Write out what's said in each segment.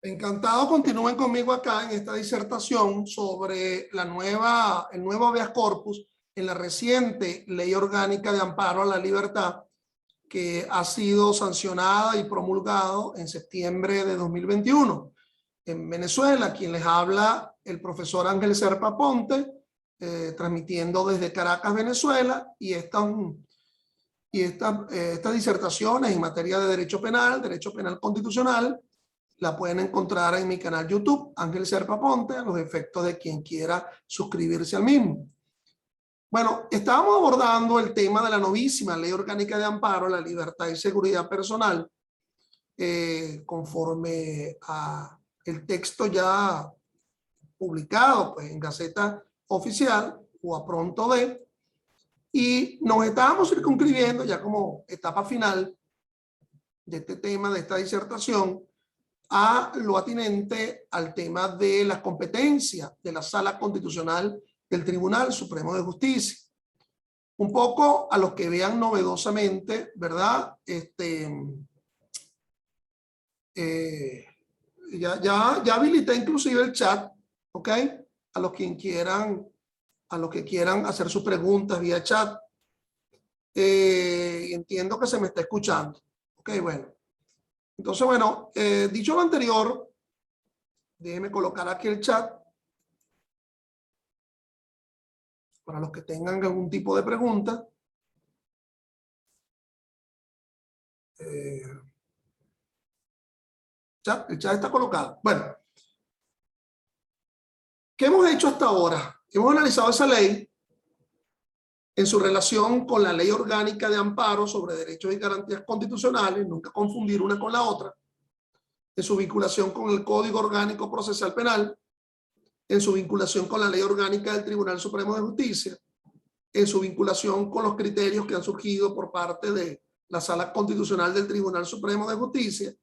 Encantado, continúen conmigo acá en esta disertación sobre el nuevo habeas corpus en la reciente Ley Orgánica de Amparo a la Libertad que ha sido sancionada y promulgado en septiembre de 2021. En Venezuela, quien les habla, el profesor Ángel Serpa Ponte, transmitiendo desde Caracas, Venezuela, y estas disertaciones en materia de derecho penal constitucional, la pueden encontrar en mi canal YouTube, Ángel Serpa Ponte, a los efectos de quien quiera suscribirse al mismo. Bueno, estábamos abordando el tema de la novísima Ley Orgánica de Amparo a la Libertad y Seguridad Personal, conforme a el texto ya publicado pues, en Gaceta Oficial o a pronto de, y nos estábamos circunscribiendo ya como etapa final de este tema, de esta disertación, a lo atinente al tema de las competencias de la Sala Constitucional del Tribunal Supremo de Justicia. Un poco a los que vean novedosamente, ¿verdad? Ya habilité inclusive el chat, ¿ok? A los que quieran hacer sus preguntas vía chat. Entiendo que se me está escuchando. Ok, bueno. Entonces, bueno, dicho lo anterior, déjenme colocar aquí el chat para los que tengan algún tipo de pregunta. El chat está colocado. Bueno, ¿qué hemos hecho hasta ahora? Hemos analizado esa ley en su relación con la Ley Orgánica de Amparo sobre Derechos y Garantías Constitucionales, nunca confundir una con la otra, en su vinculación con el Código Orgánico Procesal Penal, en su vinculación con la Ley Orgánica del Tribunal Supremo de Justicia, en su vinculación con los criterios que han surgido por parte de la Sala Constitucional del Tribunal Supremo de Justicia,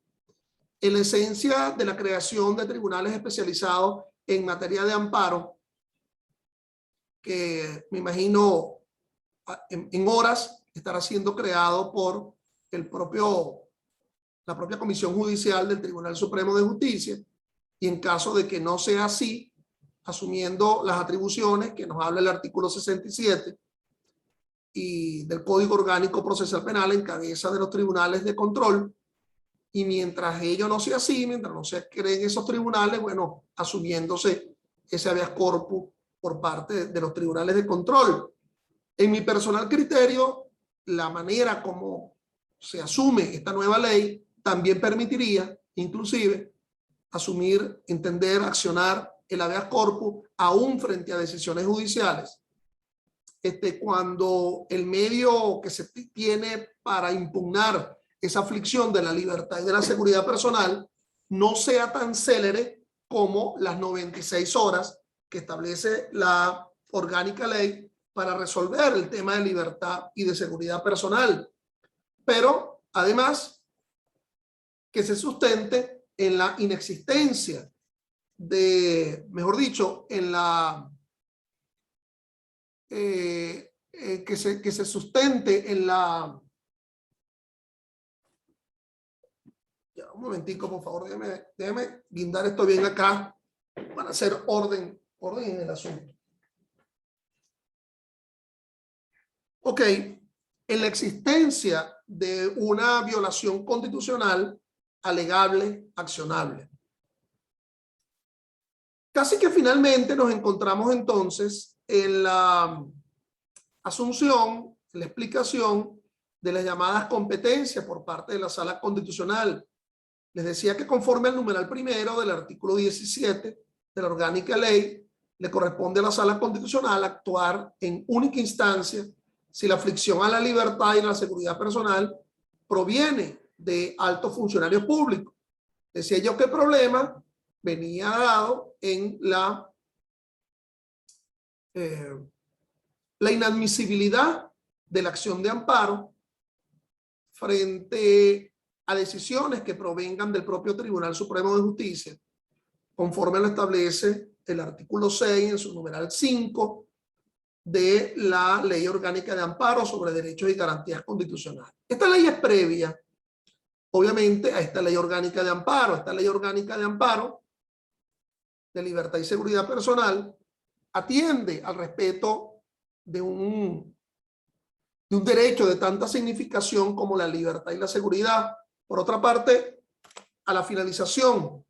en la esencia de la creación de tribunales especializados en materia de amparo, que me imagino en horas estará siendo creado por la propia Comisión Judicial del Tribunal Supremo de Justicia, y en caso de que no sea así, asumiendo las atribuciones que nos habla el artículo 67 y del Código Orgánico Procesal Penal en cabeza de los tribunales de control, y mientras ello no sea así, mientras no se creen esos tribunales, bueno, asumiéndose ese habeas corpus por parte de los tribunales de control. En mi personal criterio, la manera como se asume esta nueva ley también permitiría, inclusive, asumir, entender, accionar el habeas corpus aún frente a decisiones judiciales. Cuando el medio que se tiene para impugnar esa aflicción de la libertad y de la seguridad personal no sea tan célere como las 96 horas que establece la orgánica ley para resolver el tema de libertad y de seguridad personal, pero además que se sustente en la inexistencia de, mejor dicho, en la que se sustente en la... Ya, un momentico, por favor, déjeme guindar esto bien acá para hacer orden en el asunto. Ok, en la existencia de una violación constitucional alegable, accionable. Casi que finalmente nos encontramos entonces en la asunción, en la explicación de las llamadas competencias por parte de la Sala Constitucional. Les decía que conforme al numeral primero del artículo 17 de la orgánica ley, le corresponde a la Sala Constitucional actuar en única instancia si la aflicción a la libertad y a la seguridad personal proviene de altos funcionarios públicos. Decía yo que el problema venía dado en la inadmisibilidad de la acción de amparo frente a decisiones que provengan del propio Tribunal Supremo de Justicia, conforme lo establece el artículo 6 en su numeral 5 de la Ley Orgánica de Amparo sobre Derechos y Garantías Constitucionales. Esta ley es previa obviamente a esta ley orgánica de amparo. Esta ley orgánica de amparo de libertad y seguridad personal atiende al respeto de un derecho de tanta significación como la libertad y la seguridad. Por otra parte, a la finalización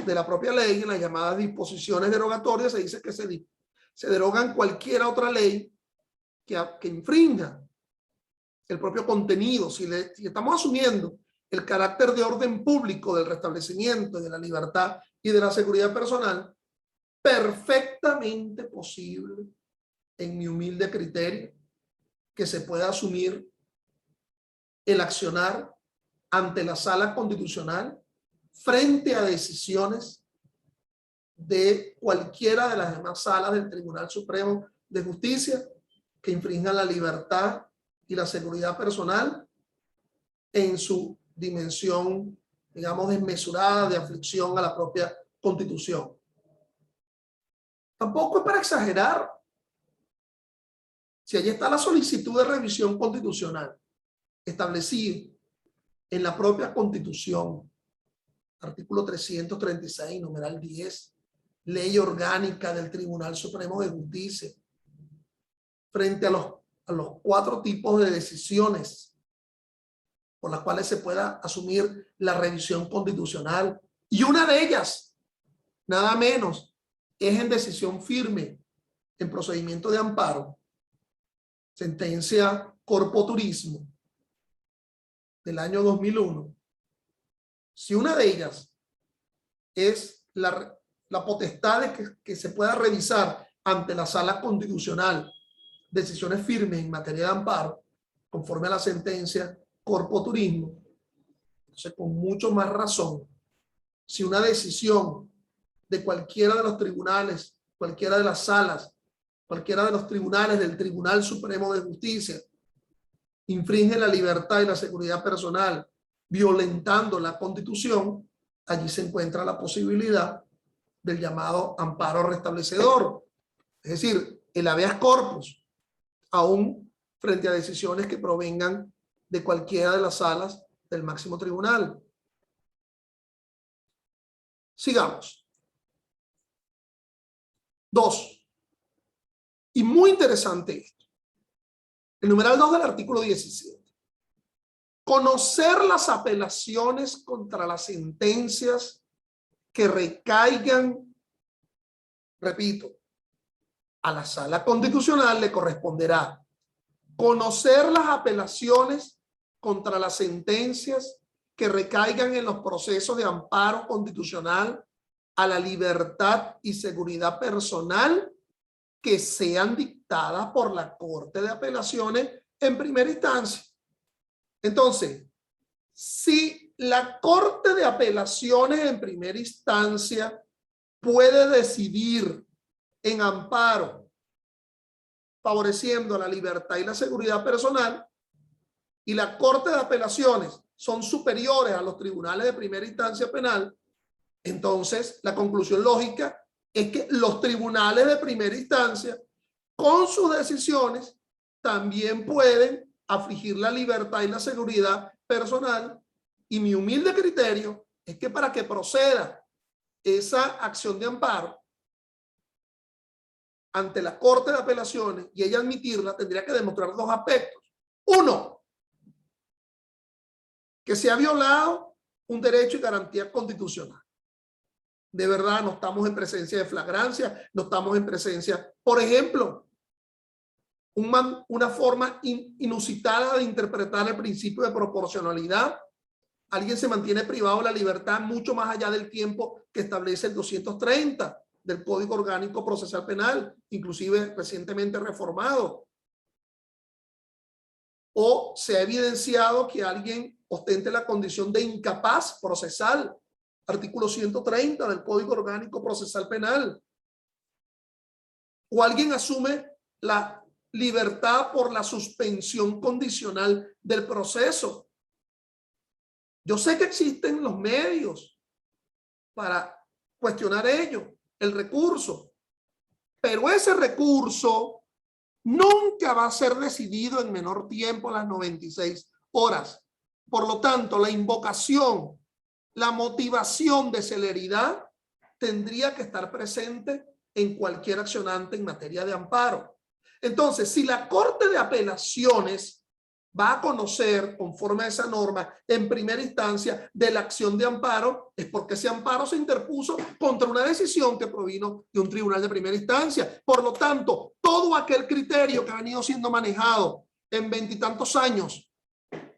de la propia ley, en las llamadas disposiciones derogatorias, se dice que se derogan cualquier otra ley que infrinja el propio contenido. Si estamos asumiendo el carácter de orden público del restablecimiento de la libertad y de la seguridad personal, perfectamente posible, en mi humilde criterio, que se pueda asumir el accionar ante la Sala Constitucional frente a decisiones de cualquiera de las demás salas del Tribunal Supremo de Justicia que infrinjan la libertad y la seguridad personal en su dimensión, digamos, desmesurada de aflicción a la propia Constitución. Tampoco es para exagerar. Si allí está la solicitud de revisión constitucional establecida en la propia Constitución, artículo 336, numeral 10, ley orgánica del Tribunal Supremo de Justicia, frente a los 4 tipos de decisiones por las cuales se pueda asumir la revisión constitucional. Y una de ellas, nada menos, es en decisión firme, en procedimiento de amparo, sentencia Corpo Turismo del año 2001. Si una de ellas es la potestad de que se pueda revisar ante la Sala Constitucional decisiones firmes en materia de amparo, conforme a la sentencia Corpo Turismo, entonces con mucho más razón, si una decisión de cualquiera de los tribunales, cualquiera de las salas, cualquiera de los tribunales del Tribunal Supremo de Justicia infringe la libertad y la seguridad personal, violentando la Constitución, allí se encuentra la posibilidad del llamado amparo restablecedor. Es decir, el habeas corpus, aún frente a decisiones que provengan de cualquiera de las salas del máximo tribunal. Sigamos. 2. Y muy interesante esto. El numeral 2 del artículo 17. Conocer las apelaciones contra las sentencias que recaigan, repito, a la Sala Constitucional le corresponderá conocer las apelaciones contra las sentencias que recaigan en los procesos de amparo constitucional a la libertad y seguridad personal que sean dictadas por la Corte de Apelaciones en primera instancia. Entonces, si la Corte de Apelaciones en primera instancia puede decidir en amparo, favoreciendo la libertad y la seguridad personal, y la Corte de Apelaciones son superiores a los tribunales de primera instancia penal, entonces la conclusión lógica es que los tribunales de primera instancia, con sus decisiones, también pueden afligir la libertad y la seguridad personal, y mi humilde criterio es que para que proceda esa acción de amparo ante la Corte de Apelaciones y ella admitirla, tendría que demostrar 2 aspectos. 1, que se ha violado un derecho y garantía constitucional. De verdad, no estamos en presencia de flagrancia, no estamos en presencia, por ejemplo, una forma inusitada de interpretar el principio de proporcionalidad. Alguien se mantiene privado de la libertad mucho más allá del tiempo que establece el 230 del Código Orgánico Procesal Penal, inclusive recientemente reformado. O se ha evidenciado que alguien ostente la condición de incapaz procesal, artículo 130 del Código Orgánico Procesal Penal. O alguien asume la libertad por la suspensión condicional del proceso. Yo sé que existen los medios para cuestionar ello, el recurso, pero ese recurso nunca va a ser decidido en menor tiempo a las 96 horas. Por lo tanto, la invocación, la motivación de celeridad tendría que estar presente en cualquier accionante en materia de amparo. Entonces, si la Corte de Apelaciones va a conocer, conforme a esa norma, en primera instancia de la acción de amparo, es porque ese amparo se interpuso contra una decisión que provino de un tribunal de primera instancia. Por lo tanto, todo aquel criterio que ha venido siendo manejado en 20 y tantos años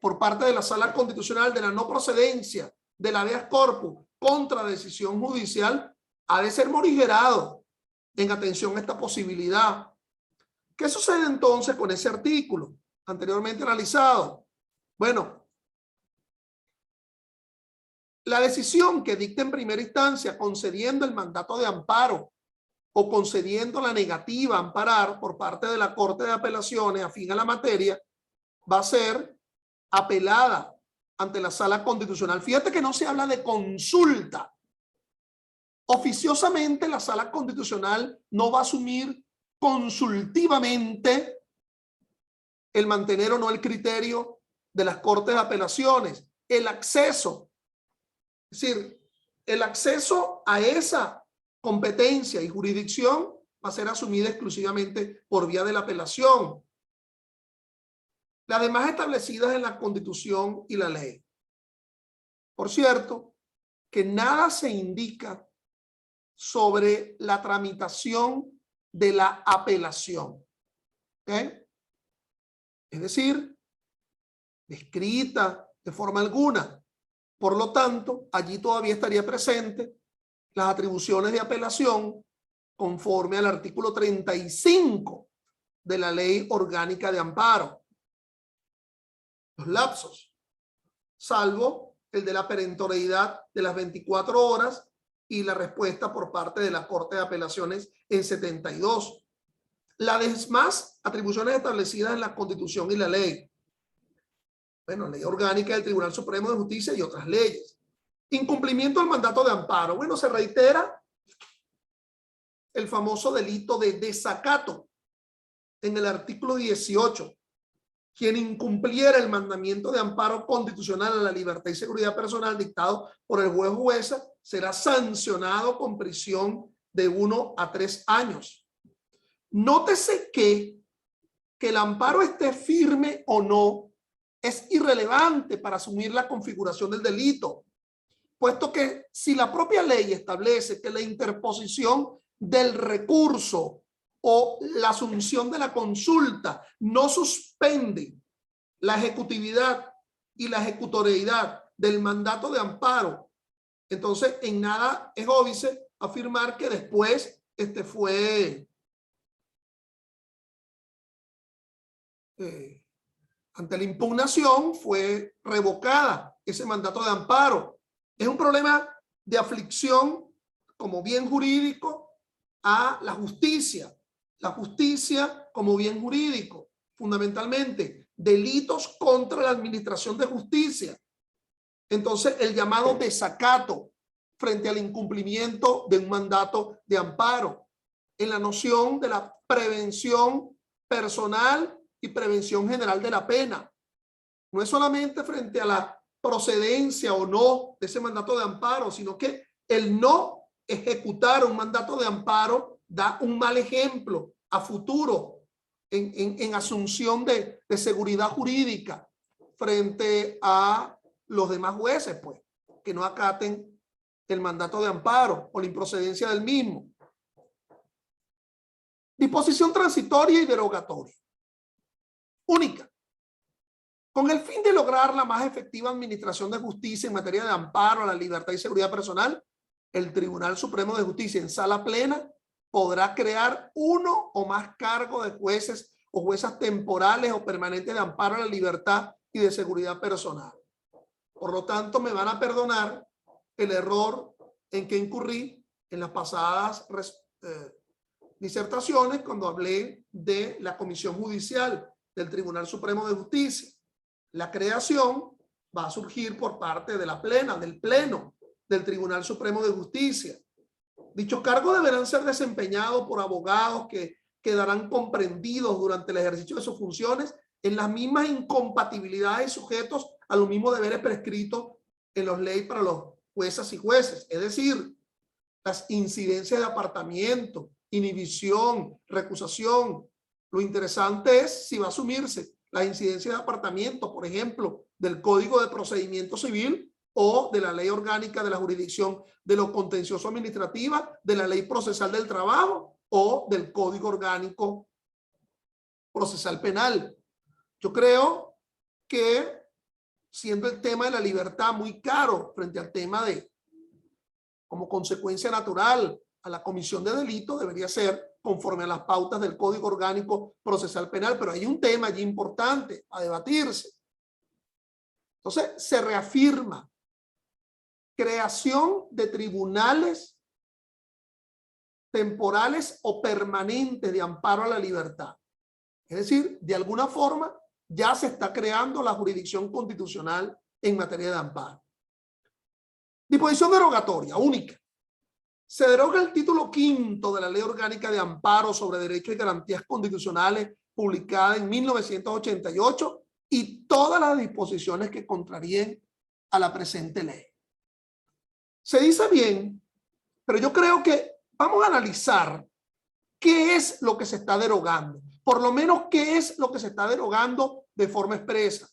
por parte de la Sala Constitucional de la no procedencia del habeas corpus contra decisión judicial ha de ser morigerado en atención a esta posibilidad. ¿Qué sucede entonces con ese artículo anteriormente analizado? Bueno, la decisión que dicta en primera instancia concediendo el mandato de amparo o concediendo la negativa a amparar por parte de la Corte de Apelaciones afín a la materia va a ser apelada ante la Sala Constitucional. Fíjate que no se habla de consulta. Oficiosamente la Sala Constitucional no va a asumir consultivamente el mantener o no el criterio de las Cortes de Apelaciones. El acceso, es decir, el acceso a esa competencia y jurisdicción va a ser asumida exclusivamente por vía de la apelación. Las demás establecidas en la Constitución y la ley. Por cierto, que nada se indica sobre la tramitación de la apelación. ¿Okay? Es decir, escrita de forma alguna. Por lo tanto, allí todavía estaría presente las atribuciones de apelación conforme al artículo 35 de la Ley Orgánica de Amparo. Los lapsos, salvo el de la perentoriedad de las 24 horas y la respuesta por parte de la Corte de Apelaciones en 72. Las demás atribuciones establecidas en la Constitución y la ley. Bueno, Ley Orgánica del Tribunal Supremo de Justicia y otras leyes. Incumplimiento del mandato de amparo. Bueno, se reitera el famoso delito de desacato en el artículo 18. Quien incumpliera el mandamiento de amparo constitucional a la libertad y seguridad personal dictado por el juez o jueza será sancionado con prisión de 1 a 3 años. Nótese que el amparo esté firme o no es irrelevante para asumir la configuración del delito, puesto que si la propia ley establece que la interposición del recurso o la asunción de la consulta no suspende la ejecutividad y la ejecutoriedad del mandato de amparo, entonces en nada es óbice afirmar que después fue ante la impugnación fue revocada ese mandato de amparo. Es un problema de aflicción como bien jurídico a la justicia como bien jurídico, fundamentalmente delitos contra la administración de justicia. Entonces el llamado desacato frente al incumplimiento de un mandato de amparo en la noción de la prevención personal y prevención general de la pena. No es solamente frente a la procedencia o no de ese mandato de amparo, sino que el no ejecutar un mandato de amparo da un mal ejemplo a futuro en asunción de seguridad jurídica frente a los demás jueces, pues, que no acaten el mandato de amparo o la improcedencia del mismo. Disposición transitoria y derogatoria. Única. Con el fin de lograr la más efectiva administración de justicia en materia de amparo a la libertad y seguridad personal, el Tribunal Supremo de Justicia en sala plena podrá crear uno o más cargos de jueces o juezas temporales o permanentes de amparo a la libertad y de seguridad personal. Por lo tanto, me van a perdonar el error en que incurrí en las pasadas disertaciones cuando hablé de la Comisión Judicial del Tribunal Supremo de Justicia. La creación va a surgir por parte de la plena, del pleno del Tribunal Supremo de Justicia. Dichos cargos deberán ser desempeñados por abogados que quedarán comprendidos durante el ejercicio de sus funciones en las mismas incompatibilidades sujetos a los mismos deberes prescritos en las leyes para los juezas y jueces. Es decir, las incidencias de apartamiento, inhibición, recusación. Lo interesante es si va a asumirse las incidencias de apartamiento, por ejemplo, del Código de Procedimiento Civil o de la Ley Orgánica de la Jurisdicción de lo Contencioso Administrativa, de la Ley Procesal del Trabajo o del Código Orgánico Procesal Penal. Yo creo que, siendo el tema de la libertad muy caro frente al tema de, como consecuencia natural a la comisión de delito, debería ser conforme a las pautas del Código Orgánico Procesal Penal, pero hay un tema allí importante a debatirse. Entonces, se reafirma creación de tribunales temporales o permanentes de amparo a la libertad. Es decir, de alguna forma ya se está creando la jurisdicción constitucional en materia de amparo. Disposición derogatoria única. Se deroga el título 5 de la Ley Orgánica de Amparo sobre Derechos y Garantías Constitucionales, publicada en 1988, y todas las disposiciones que contraríen a la presente ley. Se dice bien, pero yo creo que vamos a analizar qué es lo que se está derogando. Por lo menos qué es lo que se está derogando de forma expresa.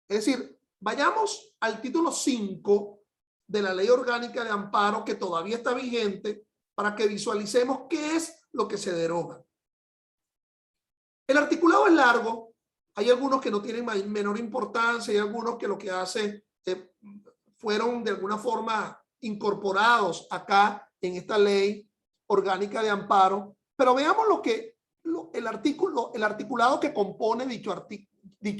Es decir, vayamos al título 5 de la Ley Orgánica de Amparo, que todavía está vigente, para que visualicemos qué es lo que se deroga. El articulado es largo, hay algunos que no tienen menor importancia, hay algunos que lo que hacen fueron de alguna forma incorporados acá en esta Ley Orgánica de Amparo, pero veamos el articulado que compone dicho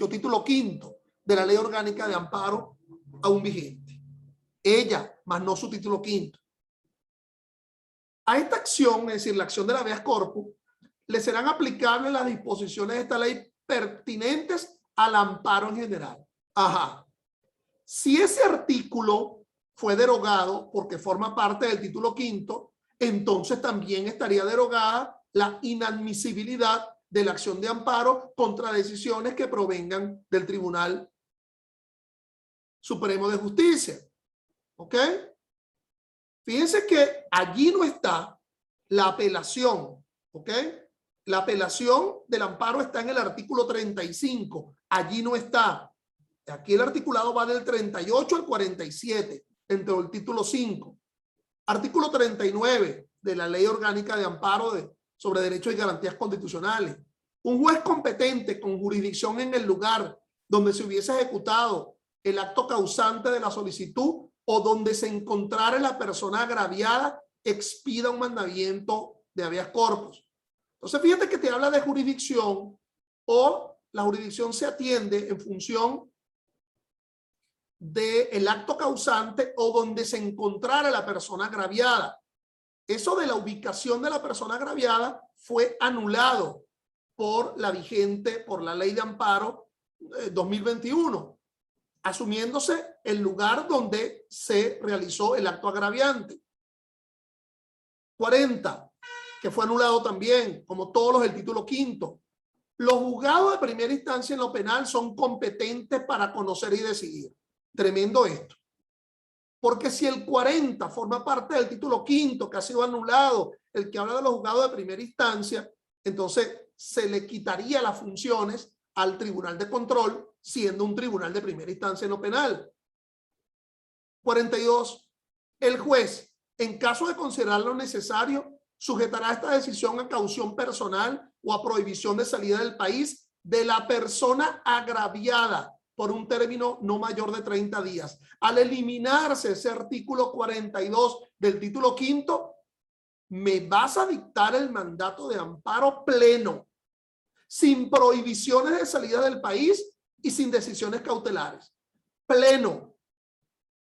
título 5 de la Ley Orgánica de Amparo aún vigente. Ella, más no su título 5. A esta acción, es decir, la acción de la habeas corpus, le serán aplicables las disposiciones de esta ley pertinentes al amparo en general. Ajá. Si ese artículo fue derogado porque forma parte del título 5, entonces también estaría derogada la inadmisibilidad de la acción de amparo contra decisiones que provengan del Tribunal Supremo de Justicia. ¿Ok? Fíjense que allí no está la apelación. ¿Ok? La apelación del amparo está en el artículo 35. Allí no está. Aquí el articulado va del 38 al 47, entre el título 5. Artículo 39 de la Ley Orgánica de Amparo sobre Derechos y Garantías Constitucionales. Un juez competente con jurisdicción en el lugar donde se hubiese ejecutado el acto causante de la solicitud o donde se encontrara la persona agraviada expida un mandamiento de habeas corpus. Entonces, fíjate que te habla de jurisdicción, o la jurisdicción se atiende en función del acto causante o donde se encontrara la persona agraviada. Eso de la ubicación de la persona agraviada fue anulado por la Ley de Amparo 2021, asumiéndose el lugar donde se realizó el acto agraviante. 40, que fue anulado también, como todos los del título 5. Los juzgados de primera instancia en lo penal son competentes para conocer y decidir. Tremendo esto. Porque si el 40 forma parte del título 5 que ha sido anulado, el que habla de los juzgados de primera instancia, entonces se le quitaría las funciones al tribunal de control, siendo un tribunal de primera instancia en lo penal. 42. El juez, en caso de considerarlo necesario, sujetará esta decisión a caución personal o a prohibición de salida del país de la persona agraviada por un término no mayor de 30 días. Al eliminarse ese artículo 42 del título 5, me vas a dictar el mandato de amparo pleno, sin prohibiciones de salida del país y sin decisiones cautelares. Pleno,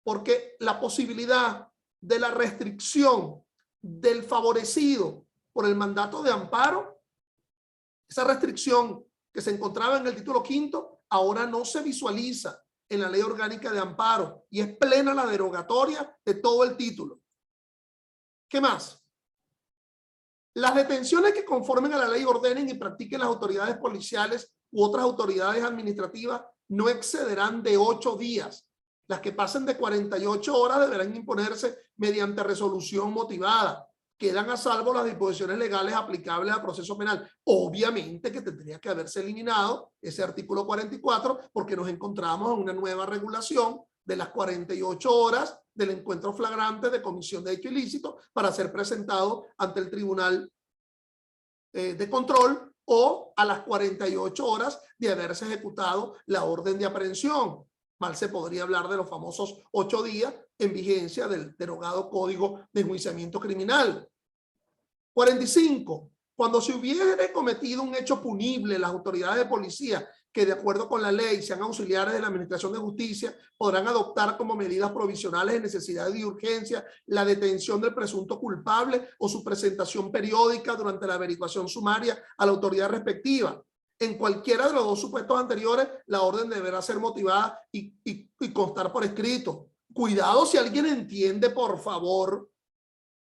porque la posibilidad de la restricción del favorecido por el mandato de amparo, esa restricción que se encontraba en el título 5, ahora no se visualiza en la Ley Orgánica de Amparo y es plena la derogatoria de todo el título. ¿Qué más? Las detenciones que conformen a la ley ordenen y practiquen las autoridades policiales u otras autoridades administrativas no excederán de 8 días. Las que pasen de 48 horas deberán imponerse mediante resolución motivada. Quedan a salvo las disposiciones legales aplicables al proceso penal. Obviamente que tendría que haberse eliminado ese artículo 44 porque nos encontramos en una nueva regulación de las 48 horas del encuentro flagrante de comisión de hecho ilícito para ser presentado ante el tribunal de control o a las 48 horas de haberse ejecutado la orden de aprehensión. Mal se podría hablar de los famosos 8 días en vigencia del derogado Código de Enjuiciamiento Criminal. 45. Cuando se hubiere cometido un hecho punible, las autoridades de policía que de acuerdo con la ley sean auxiliares de la Administración de Justicia podrán adoptar como medidas provisionales de necesidad y urgencia la detención del presunto culpable o su presentación periódica durante la averiguación sumaria a la autoridad respectiva. En cualquiera de los dos supuestos anteriores, la orden deberá ser motivada y constar por escrito. Cuidado si alguien entiende, por favor,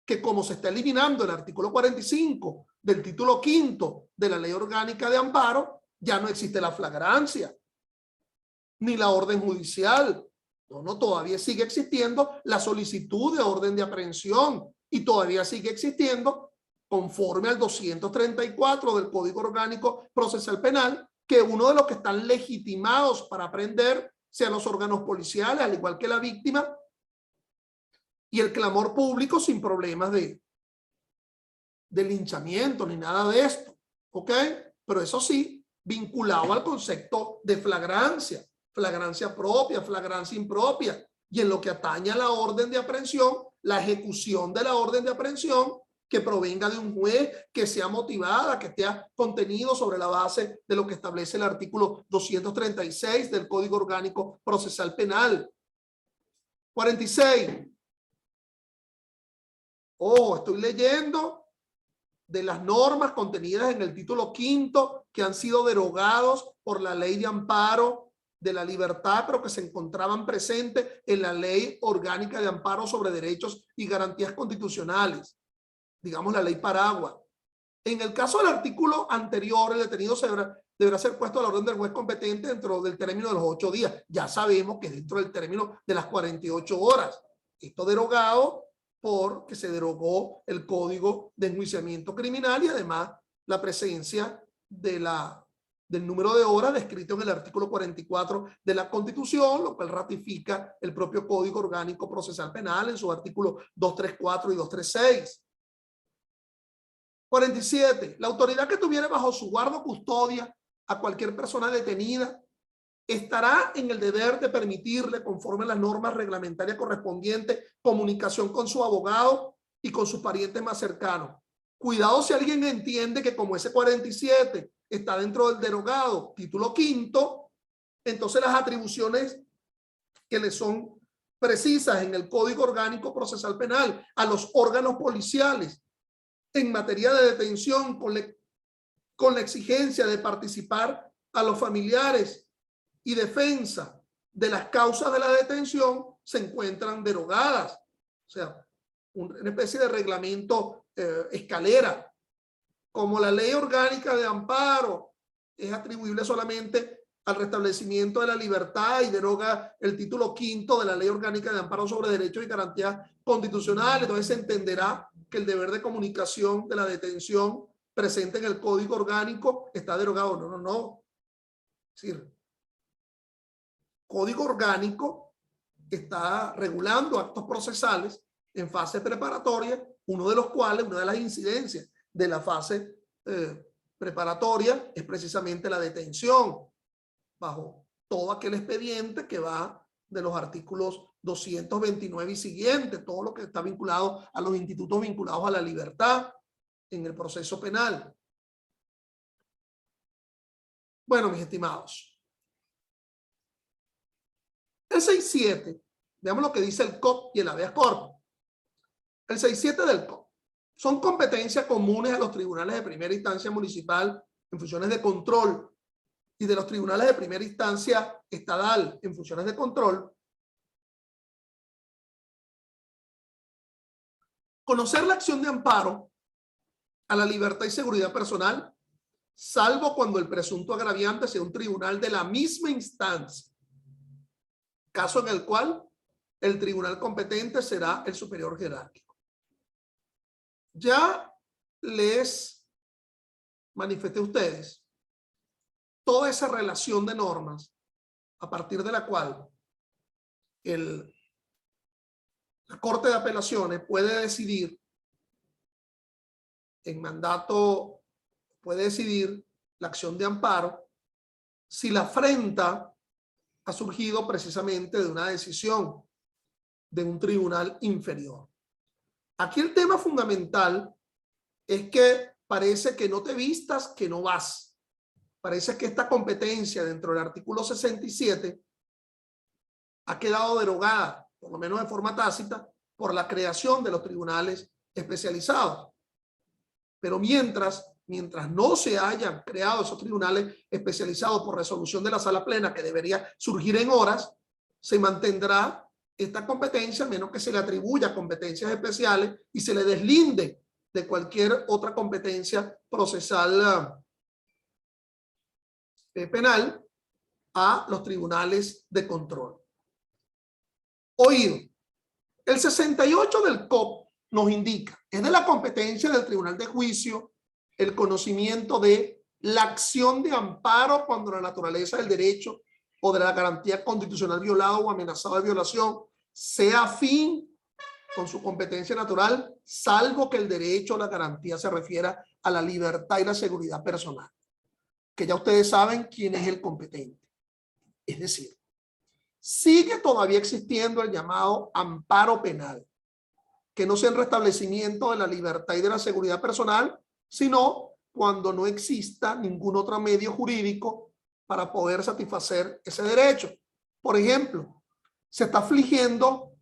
que como se está eliminando el artículo 45 del título quinto de la Ley Orgánica de Amparo, ya no existe la flagrancia, ni la orden judicial. No, todavía sigue existiendo la solicitud de orden de aprehensión y todavía sigue existiendo, conforme al 234 del Código Orgánico Procesal Penal, que uno de los que están legitimados para aprehender sean los órganos policiales, al igual que la víctima, y el clamor público sin problemas de linchamiento ni nada de esto, ¿ok? Pero eso sí, vinculado al concepto de flagrancia, flagrancia propia, flagrancia impropia, y en lo que atañe a la orden de aprehensión, la ejecución de la orden de aprehensión que provenga de un juez, que sea motivada, que esté contenido sobre la base de lo que establece el artículo 236 del Código Orgánico Procesal Penal. 46. Estoy leyendo de las normas contenidas en el título quinto que han sido derogados por la Ley de Amparo de la Libertad, pero que se encontraban presentes en la Ley Orgánica de Amparo sobre Derechos y Garantías Constitucionales, digamos la Ley Paraguas. En el caso del artículo anterior, el detenido deberá ser puesto a la orden del juez competente dentro del término de los 8 días. Ya sabemos que dentro del término de las 48 horas. Esto derogado porque se derogó el Código de Enjuiciamiento Criminal y además la presencia del número de horas descrito en el artículo 44 de la Constitución, lo cual ratifica el propio Código Orgánico Procesal Penal en sus artículos 234 y 236. 47. La autoridad que tuviere bajo su guarda o custodia a cualquier persona detenida estará en el deber de permitirle, conforme a las normas reglamentarias correspondientes, comunicación con su abogado y con sus parientes más cercanos. Cuidado si alguien entiende que como ese 47 está dentro del derogado título quinto, entonces las atribuciones que le son precisas en el Código Orgánico Procesal Penal a los órganos policiales en materia de detención con la exigencia de participar a los familiares y defensa de las causas de la detención se encuentran derogadas. O sea, una especie de reglamento escalera. Como la Ley Orgánica de Amparo es atribuible solamente al restablecimiento de la libertad y deroga el título quinto de la Ley Orgánica de Amparo sobre Derechos y Garantías Constitucionales, entonces se entenderá que el deber de comunicación de la detención presente en el Código Orgánico está derogado. No. Es decir, Código Orgánico está regulando actos procesales en fase preparatoria, uno de los cuales, una de las incidencias de la fase preparatoria es precisamente la detención, bajo todo aquel expediente que va de los artículos 229 y siguientes, todo lo que está vinculado a los institutos vinculados a la libertad en el proceso penal. Bueno, mis estimados, el 6.7, veamos lo que dice el COP y el habeas corpus. El 6.7 del COP son competencias comunes a los tribunales de primera instancia municipal en funciones de control y de los tribunales de primera instancia estadal en funciones de control. Conocer la acción de amparo a la libertad y seguridad personal salvo cuando el presunto agraviante sea un tribunal de la misma instancia, caso en el cual el tribunal competente será el superior jerárquico. Ya les manifesté a ustedes toda esa relación de normas a partir de la cual la Corte de Apelaciones puede decidir en mandato, puede decidir la acción de amparo si la afrenta ha surgido precisamente de una decisión de un tribunal inferior. Aquí el tema fundamental es que parece que no te vistas, que no vas. Parece que esta competencia dentro del artículo 67 ha quedado derogada, por lo menos de forma tácita, por la creación de los tribunales especializados. Pero mientras no se hayan creado esos tribunales especializados por resolución de la sala plena, que debería surgir en horas, se mantendrá esta competencia, a menos que se le atribuya competencias especiales y se le deslinde de cualquier otra competencia procesal penal a los tribunales de control. Oído, el 68 del COP nos indica, es de la competencia del Tribunal de Juicio el conocimiento de la acción de amparo cuando la naturaleza del derecho o de la garantía constitucional violado o amenazado de violación sea afín con su competencia natural, salvo que el derecho o la garantía se refiera a la libertad y la seguridad personal, que ya ustedes saben quién es el competente. Es decir, sigue todavía existiendo el llamado amparo penal, que no sea el restablecimiento de la libertad y de la seguridad personal, sino cuando no exista ningún otro medio jurídico para poder satisfacer ese derecho. Por ejemplo, se está afligiendo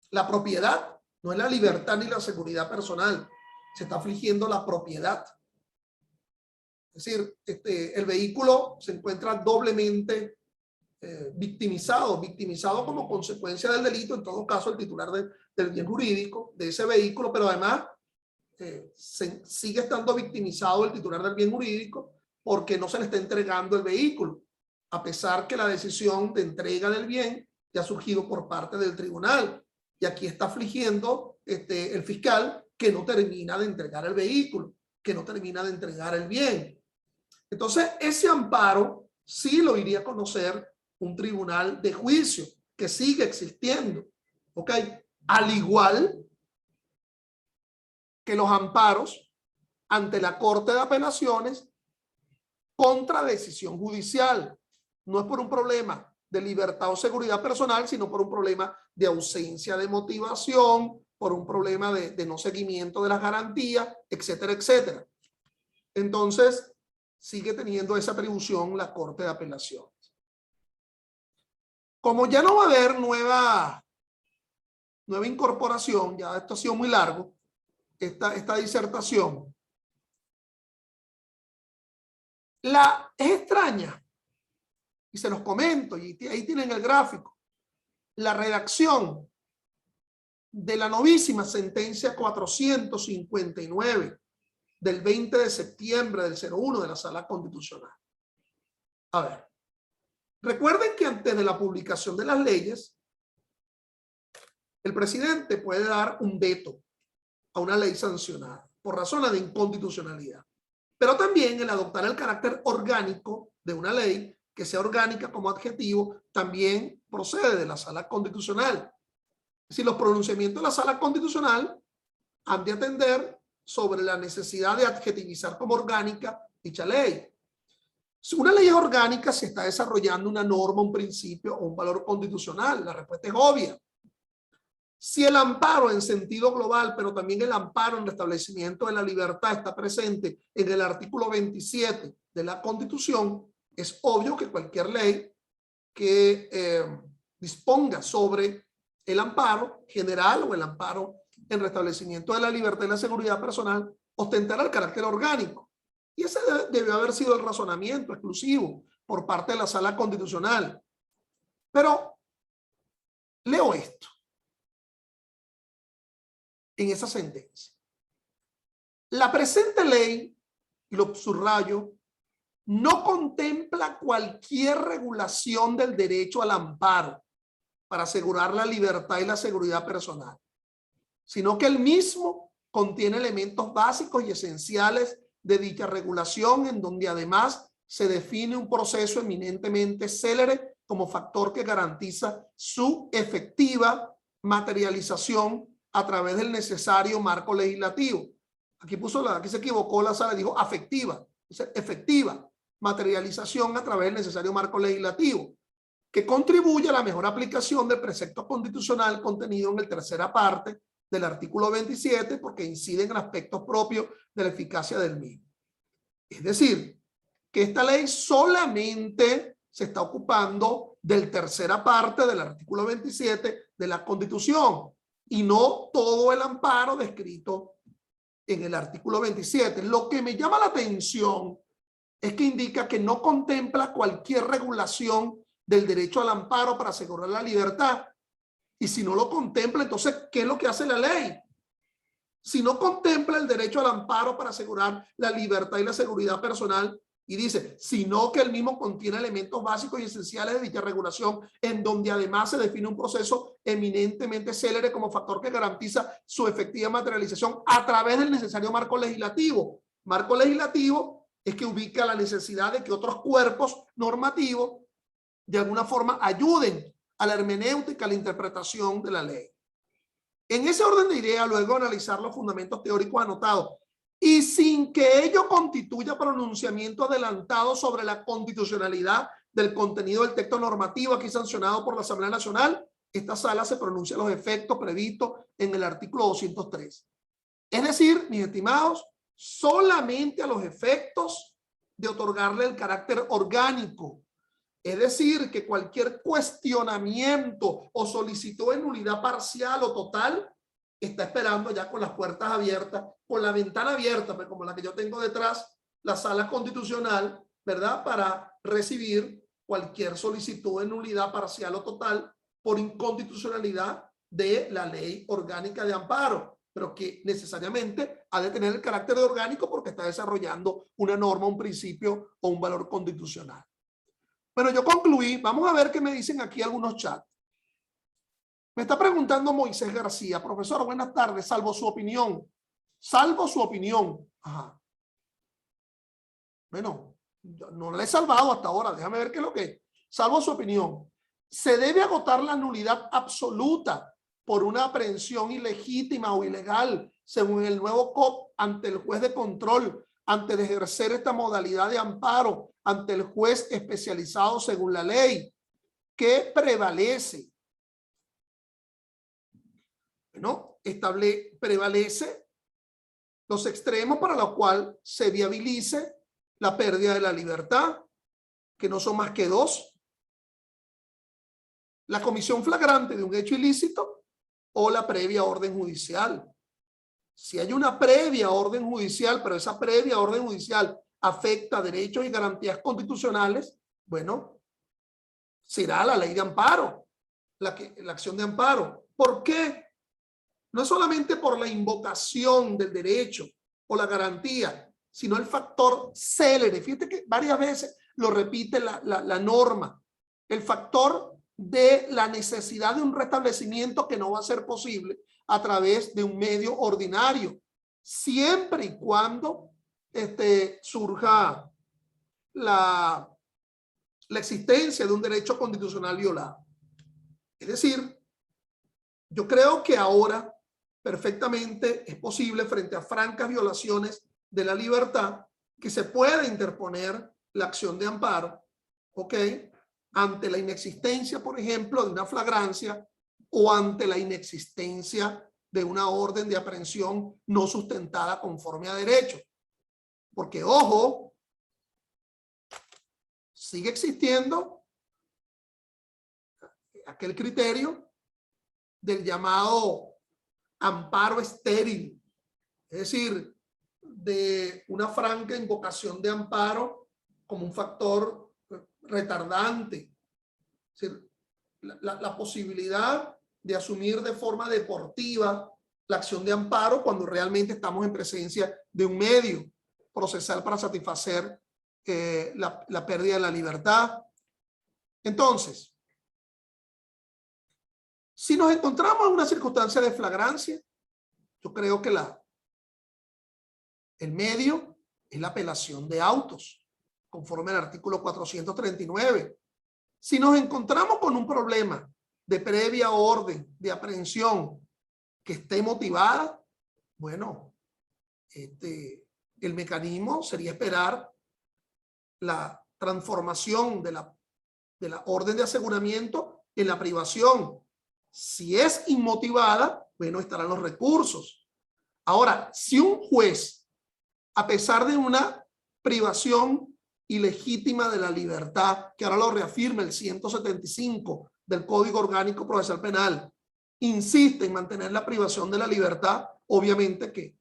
la propiedad, no es la libertad ni la seguridad personal, se está afligiendo la propiedad. Es decir, el vehículo se encuentra doblemente victimizado como consecuencia del delito, en todo caso el titular del bien jurídico de ese vehículo, pero además sigue estando victimizado el titular del bien jurídico porque no se le está entregando el vehículo, a pesar que la decisión de entrega del bien ya ha surgido por parte del tribunal. Y aquí está afligiendo el fiscal que no termina de entregar el vehículo, que no termina de entregar el bien. Entonces, ese amparo sí lo iría a conocer un tribunal de juicio que sigue existiendo, ¿ok? Al igual que los amparos ante la Corte de Apelaciones contra decisión judicial. No es por un problema de libertad o seguridad personal, sino por un problema de ausencia de motivación, por un problema de no seguimiento de las garantías, etcétera, etcétera. Entonces, sigue teniendo esa atribución la Corte de Apelaciones. Como ya no va a haber nueva incorporación, ya esto ha sido muy largo, esta disertación, es extraña, y se los comento, y ahí tienen el gráfico, la redacción de la novísima sentencia 459 del 20 de septiembre del 01 de la Sala Constitucional. A ver, recuerden que antes de la publicación de las leyes, el presidente puede dar un veto a una ley sancionada por razones de inconstitucionalidad, pero también el adoptar el carácter orgánico de una ley, que sea orgánica como adjetivo, también procede de la Sala Constitucional. Es decir, los pronunciamientos de la Sala Constitucional han de atender sobre la necesidad de adjetivizar como orgánica dicha ley. Si una ley es orgánica, se está desarrollando una norma, un principio o un valor constitucional. La respuesta es obvia. Si el amparo en sentido global, pero también el amparo en restablecimiento de la libertad está presente en el artículo 27 de la Constitución, es obvio que cualquier ley que disponga sobre el amparo general o el amparo en restablecimiento de la libertad y la seguridad personal ostentará el carácter orgánico. Y ese debió haber sido el razonamiento exclusivo por parte de la Sala Constitucional. Pero leo esto en esa sentencia. La presente ley y lo subrayo, no contempla cualquier regulación del derecho al amparo para asegurar la libertad y la seguridad personal, sino que el mismo contiene elementos básicos y esenciales de dicha regulación, en donde además se define un proceso eminentemente célere como factor que garantiza su efectiva materialización a través del necesario marco legislativo. Aquí se equivocó la sala, dijo afectiva, efectiva materialización a través del necesario marco legislativo, que contribuye a la mejor aplicación del precepto constitucional contenido en la tercera parte del artículo 27, porque incide en aspectos propios de la eficacia del mismo. Es decir, que esta ley solamente se está ocupando del tercera parte del artículo 27 de la Constitución y no todo el amparo descrito en el artículo 27. Lo que me llama la atención es que indica que no contempla cualquier regulación del derecho al amparo para asegurar la libertad. Y si no lo contempla, entonces, ¿qué es lo que hace la ley? Si no contempla el derecho al amparo para asegurar la libertad y la seguridad personal, y dice, sino que el mismo contiene elementos básicos y esenciales de dicha regulación, en donde además se define un proceso eminentemente célere como factor que garantiza su efectiva materialización a través del necesario marco legislativo. Marco legislativo es que ubica la necesidad de que otros cuerpos normativos de alguna forma ayuden a la hermenéutica, a la interpretación de la ley. En ese orden de ideas, luego analizar los fundamentos teóricos anotados y sin que ello constituya pronunciamiento adelantado sobre la constitucionalidad del contenido del texto normativo aquí sancionado por la Asamblea Nacional, esta sala se pronuncia los efectos previstos en el artículo 203. Es decir, mis estimados, solamente a los efectos de otorgarle el carácter orgánico. Es decir, que cualquier cuestionamiento o solicitud de nulidad parcial o total está esperando ya con las puertas abiertas, con la ventana abierta, pues como la que yo tengo detrás, la sala constitucional, ¿verdad? Para recibir cualquier solicitud de nulidad parcial o total por inconstitucionalidad de la ley orgánica de amparo, pero que necesariamente ha de tener el carácter de orgánico porque está desarrollando una norma, un principio o un valor constitucional. Bueno, yo concluí. Vamos a ver qué me dicen aquí algunos chats. Me está preguntando Moisés García. Profesor, buenas tardes. Salvo su opinión. Salvo su opinión. Ajá. Bueno, no la he salvado hasta ahora. Déjame ver qué es lo que es. Salvo su opinión. Se debe agotar la nulidad absoluta por una aprehensión ilegítima o ilegal, según el nuevo COP, ante el juez de control, antes de ejercer esta modalidad de amparo, ante el juez especializado según la ley. ¿Qué prevalece? Bueno, prevalece los extremos para los cuales se viabilice la pérdida de la libertad, que no son más que dos: la comisión flagrante de un hecho ilícito o la previa orden judicial. Si hay una previa orden judicial, pero esa previa orden judicial afecta derechos y garantías constitucionales, bueno, será la ley de amparo, la acción de amparo. ¿Por qué? No es solamente por la invocación del derecho o la garantía, sino el factor célere. Fíjate que varias veces lo repite la norma. El factor de la necesidad de un restablecimiento que no va a ser posible a través de un medio ordinario, siempre y cuando surja la existencia de un derecho constitucional violado. Es decir, yo creo que ahora perfectamente es posible, frente a francas violaciones de la libertad, que se pueda interponer la acción de amparo, ¿ok? Ante la inexistencia, por ejemplo, de una flagrancia o ante la inexistencia de una orden de aprehensión no sustentada conforme a derecho. Porque, ojo, sigue existiendo aquel criterio del llamado amparo estéril, es decir, de una franca invocación de amparo como un factor retardante. Es decir, la posibilidad de asumir de forma deportiva la acción de amparo cuando realmente estamos en presencia de un medio. procesal para satisfacer la pérdida de la libertad. Entonces, si nos encontramos en una circunstancia de flagrancia, yo creo que el medio es la apelación de autos, conforme al artículo 439. Si nos encontramos con un problema de previa orden de aprehensión que esté motivada, bueno, el mecanismo sería esperar la transformación de la orden de aseguramiento en la privación. Si es inmotivada, bueno, estarán los recursos. Ahora, si un juez, a pesar de una privación ilegítima de la libertad, que ahora lo reafirma el 175 del Código Orgánico Procesal Penal, insiste en mantener la privación de la libertad, obviamente que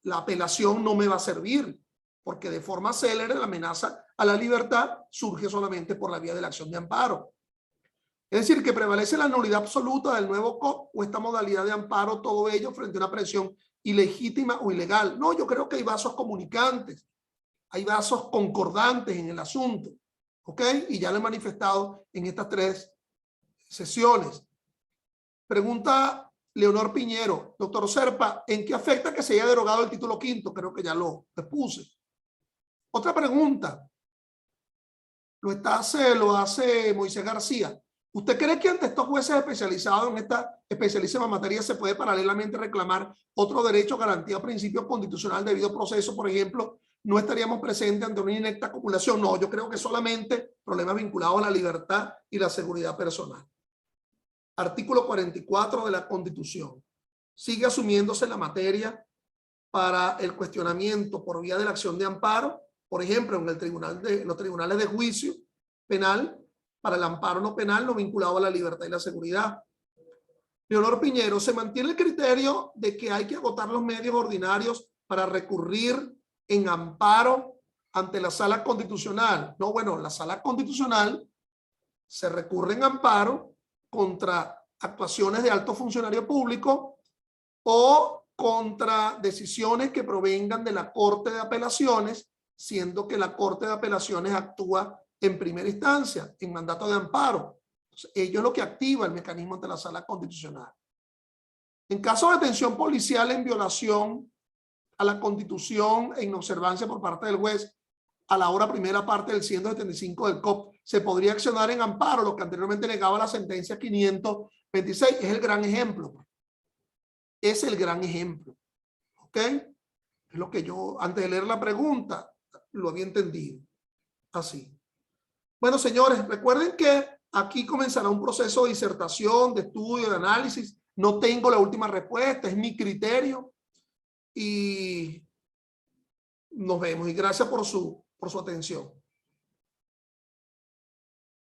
la apelación no me va a servir, porque de forma célere la amenaza a la libertad surge solamente por la vía de la acción de amparo. Es decir, que prevalece la nulidad absoluta del nuevo COP o esta modalidad de amparo, todo ello frente a una presión ilegítima o ilegal. No, yo creo que hay vasos comunicantes, hay vasos concordantes en el asunto, ¿ok? Y ya lo he manifestado en estas 3 sesiones. Pregunta Leonor Piñero, doctor Serpa, ¿en qué afecta que se haya derogado el título 5º? Creo que ya lo expuse. Otra pregunta, lo hace Moisés García. ¿Usted cree que ante estos jueces especializados en esta especialísima materia se puede paralelamente reclamar otro derecho, garantía o principio constitucional debido proceso? Por ejemplo, ¿no estaríamos presentes ante una inecta acumulación? No, yo creo que solamente problemas vinculados a la libertad y la seguridad personal. Artículo 44 de la Constitución. Sigue asumiéndose la materia para el cuestionamiento por vía de la acción de amparo, por ejemplo, en los tribunales de juicio penal, para el amparo no penal no vinculado a la libertad y la seguridad. Leonor Piñero, ¿se mantiene el criterio de que hay que agotar los medios ordinarios para recurrir en amparo ante la Sala Constitucional? No, bueno, la Sala Constitucional se recurre en amparo contra actuaciones de alto funcionario público o contra decisiones que provengan de la Corte de Apelaciones, siendo que la Corte de Apelaciones actúa en primera instancia, en mandato de amparo. Entonces, ello es lo que activa el mecanismo ante la Sala Constitucional. En caso de detención policial en violación a la Constitución e inobservancia por parte del juez a la hora primera parte del 175 del COP, se podría accionar en amparo, lo que anteriormente negaba la sentencia 526. Es el gran ejemplo. Es el gran ejemplo. ¿Ok? Es lo que yo, antes de leer la pregunta, lo había entendido. Así. Bueno, señores, recuerden que aquí comenzará un proceso de disertación, de estudio, de análisis. No tengo la última respuesta, es mi criterio. Y nos vemos. Y gracias por su atención.